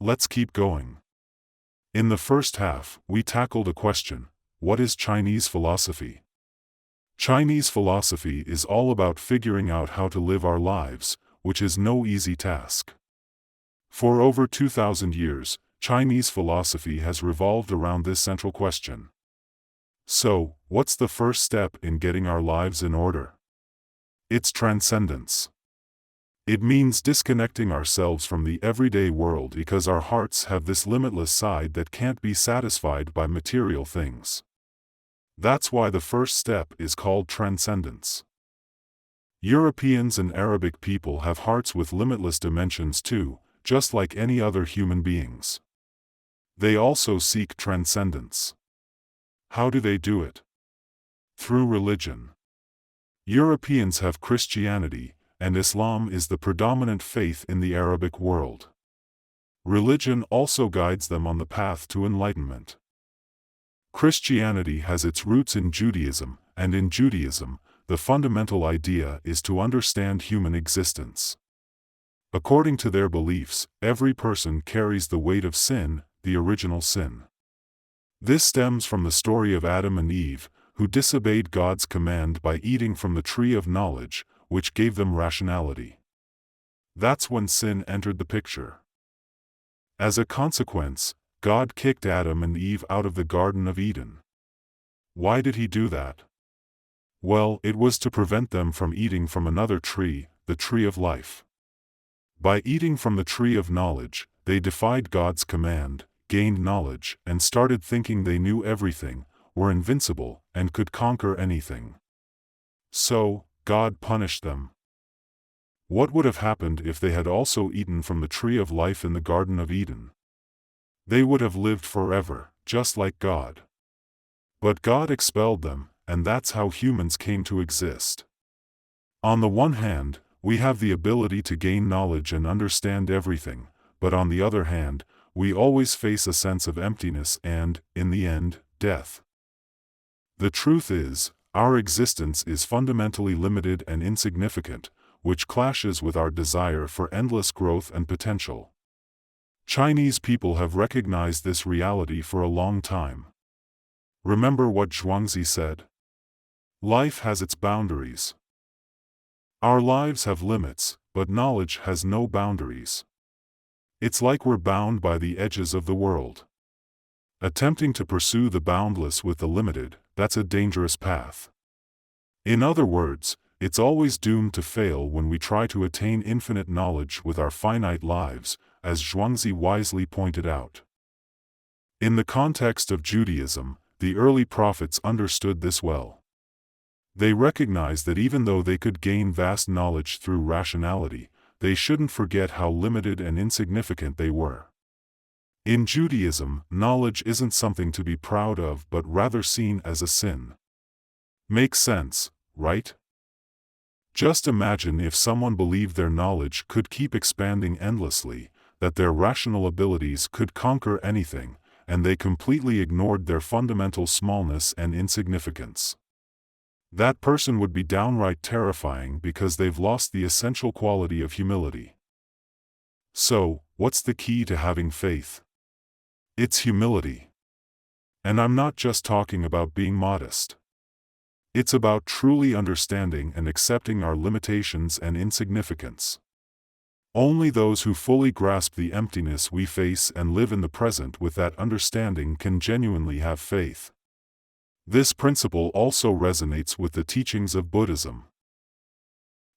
Let's keep going. In the first half, we tackled a question: what is Chinese philosophy? Chinese philosophy is all about figuring out how to live our lives, which is no easy task. For over 2,000 years, Chinese philosophy has revolved around this central question. So, what's the first step in getting our lives in order? It's transcendence. It means disconnecting ourselves from the everyday world because our hearts have this limitless side that can't be satisfied by material things. That's why the first step is called transcendence. Europeans and Arabic people have hearts with limitless dimensions too, just like any other human beings. They also seek transcendence. How do they do it? Through religion. Europeans have Christianity, and Islam is the predominant faith in the Arabic world. Religion also guides them on the path to enlightenment. Christianity has its roots in Judaism, and in Judaism, the fundamental idea is to understand human existence. According to their beliefs, every person carries the weight of sin, the original sin. This stems from the story of Adam and Eve, who disobeyed God's command by eating from the tree of knowledge, which gave them rationality. That's when sin entered the picture. As a consequence, God kicked Adam and Eve out of the Garden of Eden. Why did he do that? Well, it was to prevent them from eating from another tree, the tree of life. By eating from the tree of knowledge, they defied God's command, gained knowledge, and started thinking they knew everything, were invincible, and could conquer anything. So, God punished them. What would have happened if they had also eaten from the tree of life in the Garden of Eden? They would have lived forever, just like God. But God expelled them, and that's how humans came to exist. On the one hand, we have the ability to gain knowledge and understand everything, but on the other hand, we always face a sense of emptiness and, in the end, death. The truth is, our existence is fundamentally limited and insignificant, which clashes with our desire for endless growth and potential. Chinese people have recognized this reality for a long time. Remember what Xunzi said? Life has its boundaries. Our lives have limits, but knowledge has no boundaries. It's like we're bound by the edges of the world. Attempting to pursue the boundless with the limited, that's a dangerous path. In other words, it's always doomed to fail when we try to attain infinite knowledge with our finite lives, as Xunzi wisely pointed out. In the context of Judaism, the early prophets understood this well. They recognized that even though they could gain vast knowledge through rationality, they shouldn't forget how limited and insignificant they were. In Judaism, knowledge isn't something to be proud of but rather seen as a sin. Makes sense, right? Just imagine if someone believed their knowledge could keep expanding endlessly, that their rational abilities could conquer anything, and they completely ignored their fundamental smallness and insignificance. That person would be downright terrifying because they've lost the essential quality of humility. So, what's the key to having faith? It's humility. And I'm not just talking about being modest. It's about truly understanding and accepting our limitations and insignificance. Only those who fully grasp the emptiness we face and live in the present with that understanding can genuinely have faith. This principle also resonates with the teachings of Buddhism.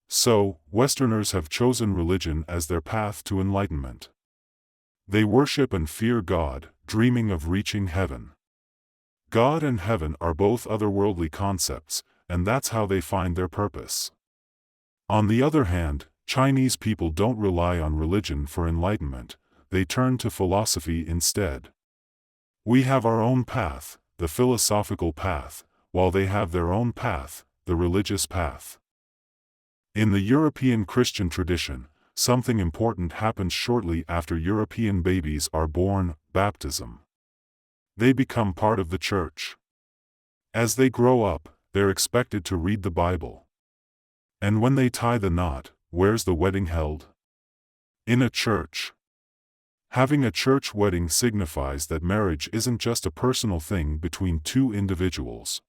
So, Westerners have chosen religion as their path to enlightenment. They worship and fear God, dreaming of reaching heaven. God and heaven are both otherworldly concepts, and that's how they find their purpose. On the other hand, Chinese people don't rely on religion for enlightenment, they turn to philosophy instead. We have our own path, the philosophical path, while they have their own path, the religious path. In the European Christian tradition, something important happens shortly after European babies are born: baptism. They become part of the church. As they grow up, they're expected to read the Bible. And when they tie the knot, where's the wedding held? In a church. Having a church wedding signifies that marriage isn't just a personal thing between two individuals.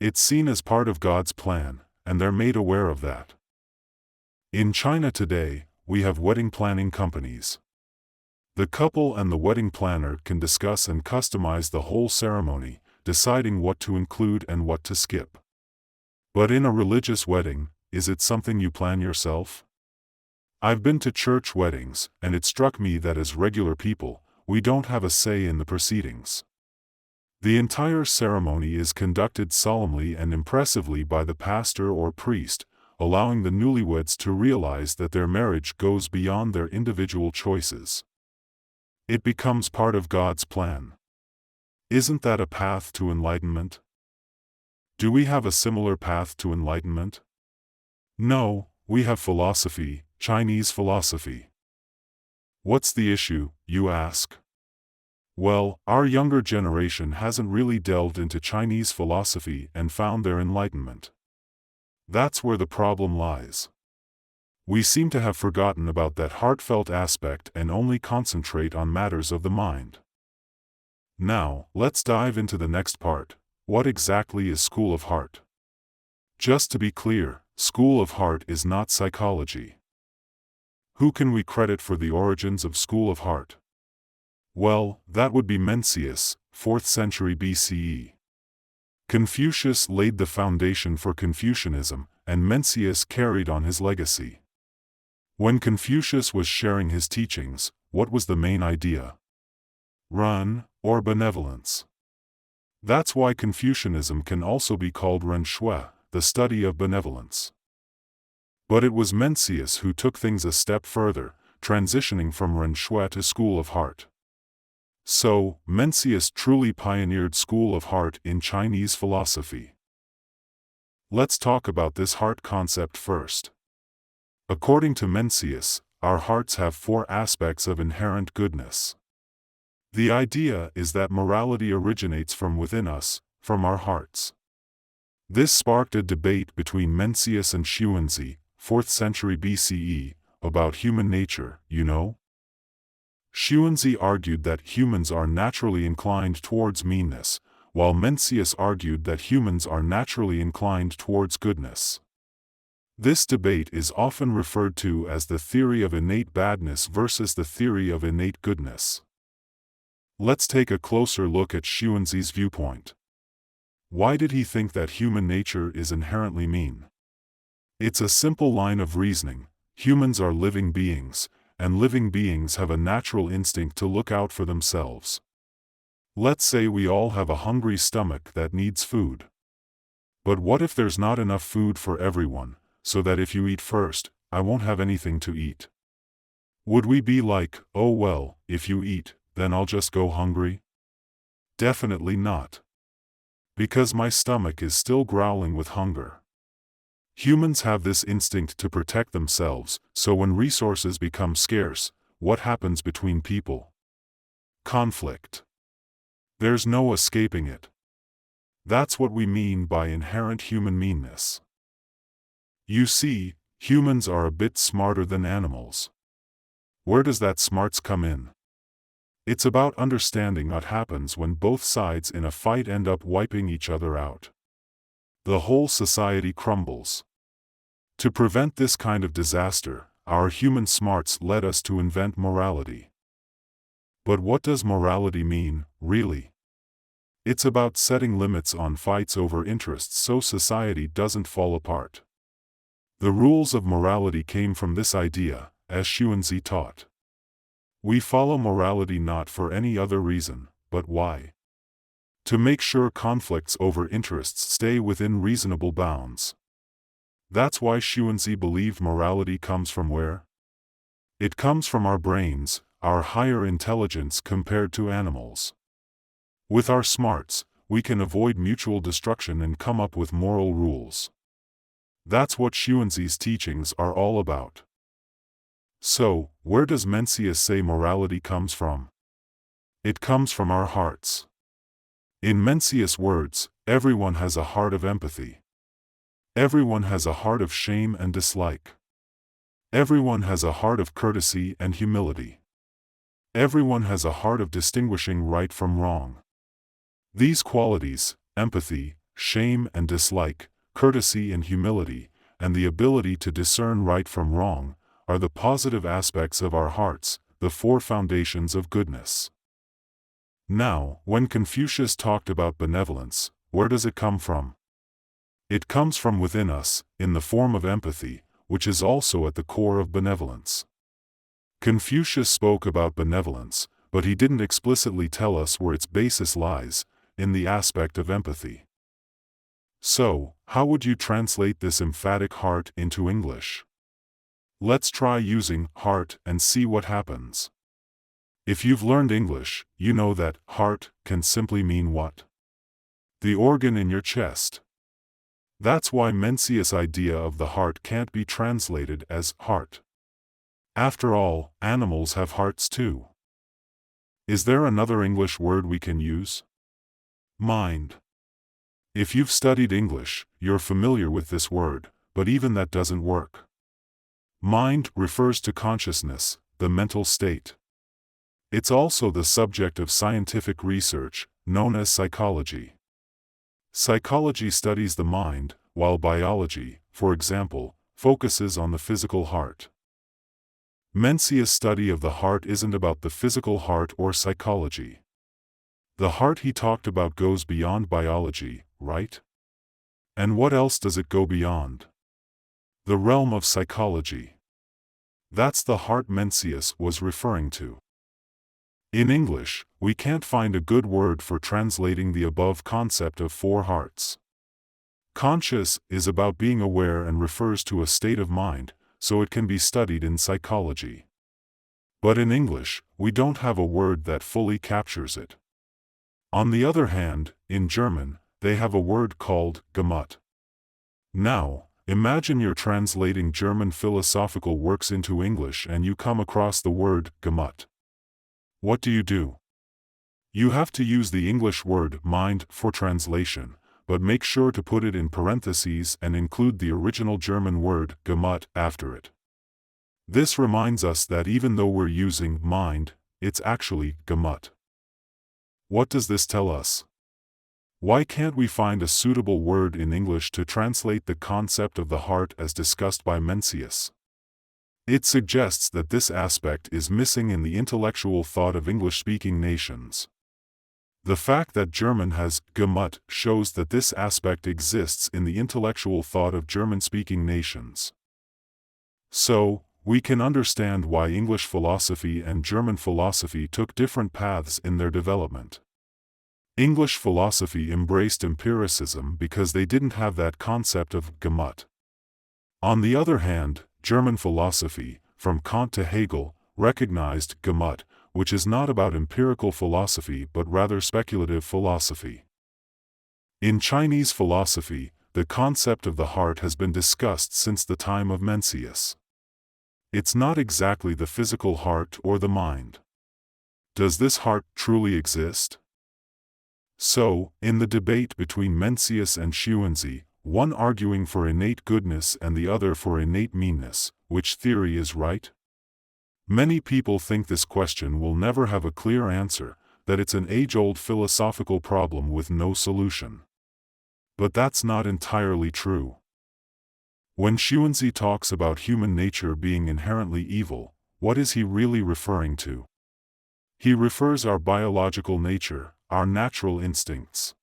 It's seen as part of God's plan, and they're made aware of that. In China today, we have wedding planning companies. The couple and the wedding planner can discuss and customize the whole ceremony, deciding what to include and what to skip. But in a religious wedding, is it something you plan yourself? I've been to church weddings, and it struck me that as regular people, we don't have a say in the proceedings. The entire ceremony is conducted solemnly and impressively by the pastor or priest, allowing the newlyweds to realize that their marriage goes beyond their individual choices. It becomes part of God's plan. Isn't that a path to enlightenment? Do we have a similar path to enlightenment? No, we have philosophy, Chinese philosophy. What's the issue, you ask? Well, our younger generation hasn't really delved into Chinese philosophy and found their enlightenment. That's where the problem lies. We seem to have forgotten about that heartfelt aspect and only concentrate on matters of the mind. Now, let's dive into the next part. What exactly is School of Heart? Just to be clear, School of Heart is not psychology. Who can we credit for the origins of School of Heart? Well, that would be Mencius, 4th century BCE. Confucius laid the foundation for Confucianism, and Mencius carried on his legacy. When Confucius was sharing his teachings, what was the main idea? Ren, or benevolence. That's why Confucianism can also be called Ren Shui, the study of benevolence. But it was Mencius who took things a step further, transitioning from Ren Shui to School of Heart. So, Mencius truly pioneered School of Heart in Chinese philosophy. Let's talk about this heart concept first. According to Mencius, our hearts have 4 aspects of inherent goodness. The idea is that morality originates from within us, from our hearts. This sparked a debate between Mencius and Xunzi, 4th century BCE, about human nature, you know? Xunzi argued that humans are naturally inclined towards meanness, while Mencius argued that humans are naturally inclined towards goodness. This debate is often referred to as the theory of innate badness versus the theory of innate goodness. Let's take a closer look at Xunzi's viewpoint. Why did he think that human nature is inherently mean? It's a simple line of reasoning. Humans are living beings, and living beings have a natural instinct to look out for themselves. Let's say we all have a hungry stomach that needs food. But what if there's not enough food for everyone, so that if you eat first, I won't have anything to eat? Would we be like, oh well, if you eat, then I'll just go hungry? Definitely not. Because my stomach is still growling with hunger. Humans have this instinct to protect themselves, so when resources become scarce, what happens between people? Conflict. There's no escaping it. That's what we mean by inherent human meanness. You see, humans are a bit smarter than animals. Where does that smarts come in? It's about understanding what happens when both sides in a fight end up wiping each other out. The whole society crumbles. To prevent this kind of disaster, our human smarts led us to invent morality. But what does morality mean, really? It's about setting limits on fights over interests so society doesn't fall apart. The rules of morality came from this idea, as Xunzi taught. We follow morality not for any other reason, but why? To make sure conflicts over interests stay within reasonable bounds. That's why Xunzi believed morality comes from where? It comes from our brains, our higher intelligence compared to animals. With our smarts, we can avoid mutual destruction and come up with moral rules. That's what Xunzi's teachings are all about. So, where does Mencius say morality comes from? It comes from our hearts. In Mencius' words, everyone has a heart of empathy. Everyone has a heart of shame and dislike. Everyone has a heart of courtesy and humility. Everyone has a heart of distinguishing right from wrong. These qualities, empathy, shame and dislike, courtesy and humility, and the ability to discern right from wrong, are the positive aspects of our hearts, the four foundations of goodness. Now, when Confucius talked about benevolence, where does it come from? It comes from within us, in the form of empathy, which is also at the core of benevolence. Confucius spoke about benevolence, but he didn't explicitly tell us where its basis lies, in the aspect of empathy. So, how would you translate this emphatic heart into English? Let's try using heart and see what happens. If you've learned English, you know that heart can simply mean what? The organ in your chest. That's why Mencius' idea of the heart can't be translated as heart. After all, animals have hearts too. Is there another English word we can use? Mind. If you've studied English, you're familiar with this word, but even that doesn't work. Mind refers to consciousness, the mental state. It's also the subject of scientific research, known as psychology. Psychology studies the mind, while biology, for example, focuses on the physical heart. Mencius' study of the heart isn't about the physical heart or psychology. The heart he talked about goes beyond biology, right? And what else does it go beyond? The realm of psychology. That's the heart Mencius was referring to. In English, we can't find a good word for translating the above concept of four hearts. Conscious is about being aware and refers to a state of mind, so it can be studied in psychology. But in English, we don't have a word that fully captures it. On the other hand, in German, they have a word called Gemut. Now, imagine you're translating German philosophical works into English and you come across the word Gemut. What do? You have to use the English word mind for translation, but make sure to put it in parentheses and include the original German word Gemut after it. This reminds us that even though we're using mind, it's actually Gemut. What does this tell us? Why can't we find a suitable word in English to translate the concept of the heart as discussed by Mencius? It suggests that this aspect is missing in the intellectual thought of English-speaking nations. The fact that German has Gemut shows that this aspect exists in the intellectual thought of German-speaking nations. So, we can understand why English philosophy and German philosophy took different paths in their development. English philosophy embraced empiricism because they didn't have that concept of Gemut. On the other hand, German philosophy, from Kant to Hegel, recognized Gemut, which is not about empirical philosophy but rather speculative philosophy. In Chinese philosophy, the concept of the heart has been discussed since the time of Mencius. It's not exactly the physical heart or the mind. Does this heart truly exist? So, in the debate between Mencius and Xunzi, one arguing for innate goodness and the other for innate meanness, which theory is right? Many people think this question will never have a clear answer, that it's an age-old philosophical problem with no solution. But that's not entirely true. When Xunzi talks about human nature being inherently evil, what is he really referring to? He refers our biological nature, our natural instincts.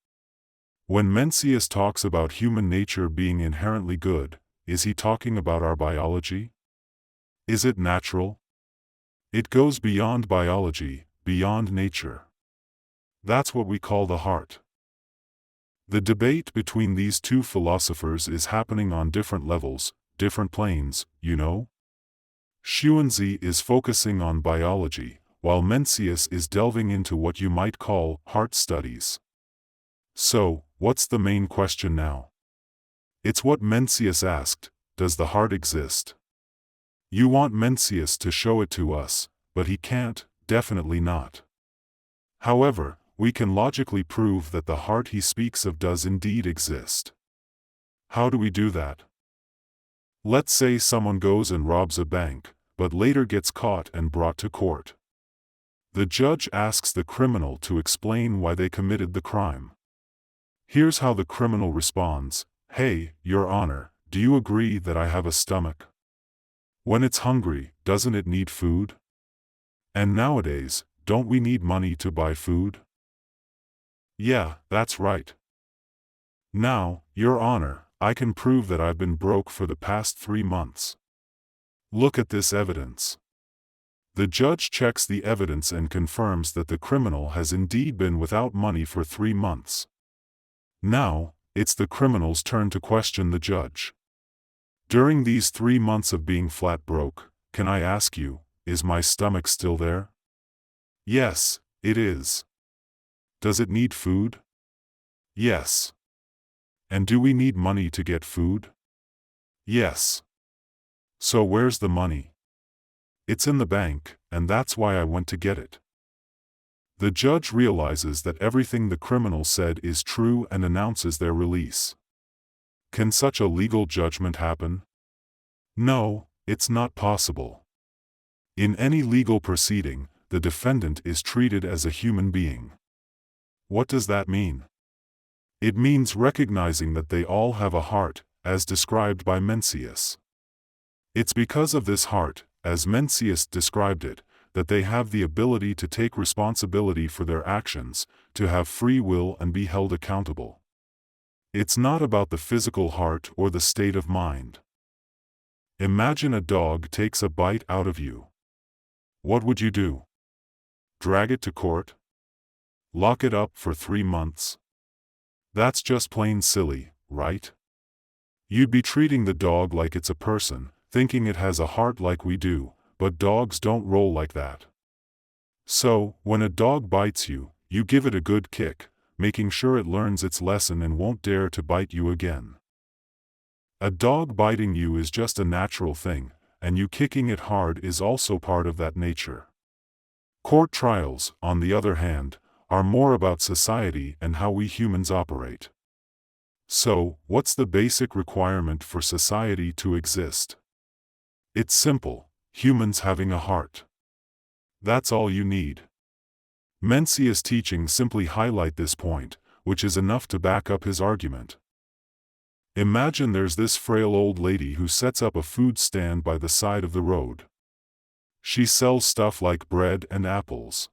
When Mencius talks about human nature being inherently good, is he talking about our biology? Is it natural? It goes beyond biology, beyond nature. That's what we call the heart. The debate between these two philosophers is happening on different levels, different planes, you know? Xunzi is focusing on biology, while Mencius is delving into what you might call heart studies. So, what's the main question now? It's what Mencius asked: does the heart exist? You want Mencius to show it to us, but he can't, definitely not. However, we can logically prove that the heart he speaks of does indeed exist. How do we do that? Let's say someone goes and robs a bank, but later gets caught and brought to court. The judge asks the criminal to explain why they committed the crime. Here's how the criminal responds: "Hey, Your Honor, do you agree that I have a stomach? When it's hungry, doesn't it need food? And nowadays, don't we need money to buy food?" "Yeah, that's right. Now, Your Honor, I can prove that I've been broke for the past 3 months. Look at this evidence." The judge checks the evidence and confirms that the criminal has indeed been without money for 3 months. Now, it's the criminal's turn to question the judge. "During these 3 months of being flat broke, can I ask you, is my stomach still there?" "Yes, it is." "Does it need food?" "Yes." "And do we need money to get food?" "Yes." "So where's the money?" "It's in the bank, and that's why I went to get it." The judge realizes that everything the criminal said is true and announces their release. Can such a legal judgment happen? No, it's not possible. In any legal proceeding, the defendant is treated as a human being. What does that mean? It means recognizing that they all have a heart, as described by Mencius. It's because of this heart, as Mencius described it, that they have the ability to take responsibility for their actions, to have free will and be held accountable. It's not about the physical heart or the state of mind. Imagine a dog takes a bite out of you. What would you do? Drag it to court? Lock it up for 3 months? That's just plain silly, right? You'd be treating the dog like it's a person, thinking it has a heart like we do, but dogs don't roll like that. So, when a dog bites you, you give it a good kick, making sure it learns its lesson and won't dare to bite you again. A dog biting you is just a natural thing, and you kicking it hard is also part of that nature. Court trials, on the other hand, are more about society and how we humans operate. So, what's the basic requirement for society to exist? It's simple: humans having a heart. That's all you need. Mencius' teachings simply highlight this point, which is enough to back up his argument. Imagine there's this frail old lady who sets up a food stand by the side of the road. She sells stuff like bread and apples.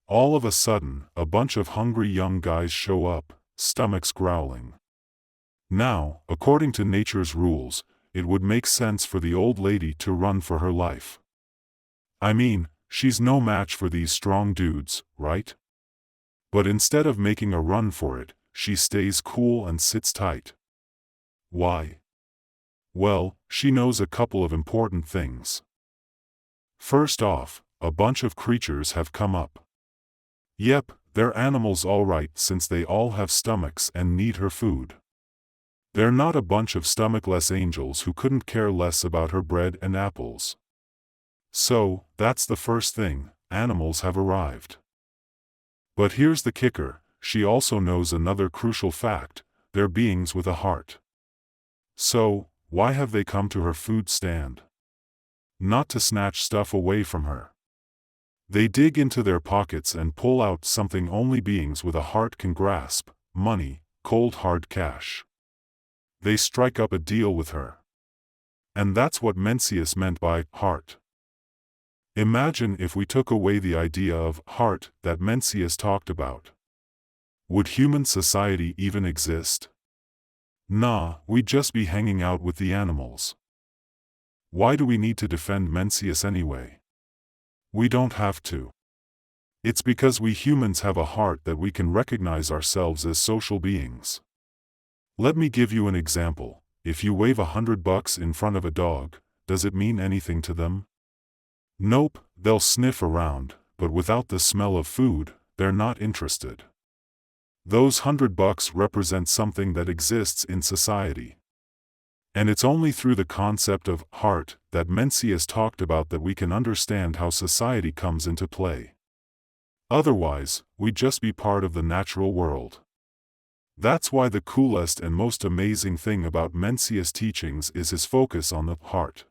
All of a sudden, a bunch of hungry young guys show up, stomachs growling. Now, according to nature's rules, it would make sense for the old lady to run for her life. I mean, she's no match for these strong dudes, right? But instead of making a run for it, she stays cool and sits tight. Why? Well, she knows a couple of important things. First off, a bunch of creatures have come up. Yep, they're animals all right, since they all have stomachs and need her food. They're not a bunch of stomachless angels who couldn't care less about her bread and apples. So, that's the first thing: animals have arrived. But here's the kicker: she also knows another crucial fact: they're beings with a heart. So, why have they come to her food stand? Not to snatch stuff away from her. They dig into their pockets and pull out something only beings with a heart can grasp: money, cold hard cash. They strike up a deal with her. And that's what Mencius meant by heart. Imagine if we took away the idea of heart that Mencius talked about. Would human society even exist? Nah, we'd just be hanging out with the animals. Why do we need to defend Mencius anyway? We don't have to. It's because we humans have a heart that we can recognize ourselves as social beings. Let me give you an example. If you wave $100 in front of a dog, does it mean anything to them? Nope, they'll sniff around, but without the smell of food, they're not interested. Those $100 represent something that exists in society. And it's only through the concept of heart that Mencius talked about that we can understand how society comes into play. Otherwise, we'd just be part of the natural world. That's why the coolest and most amazing thing about Mencius' teachings is his focus on the heart.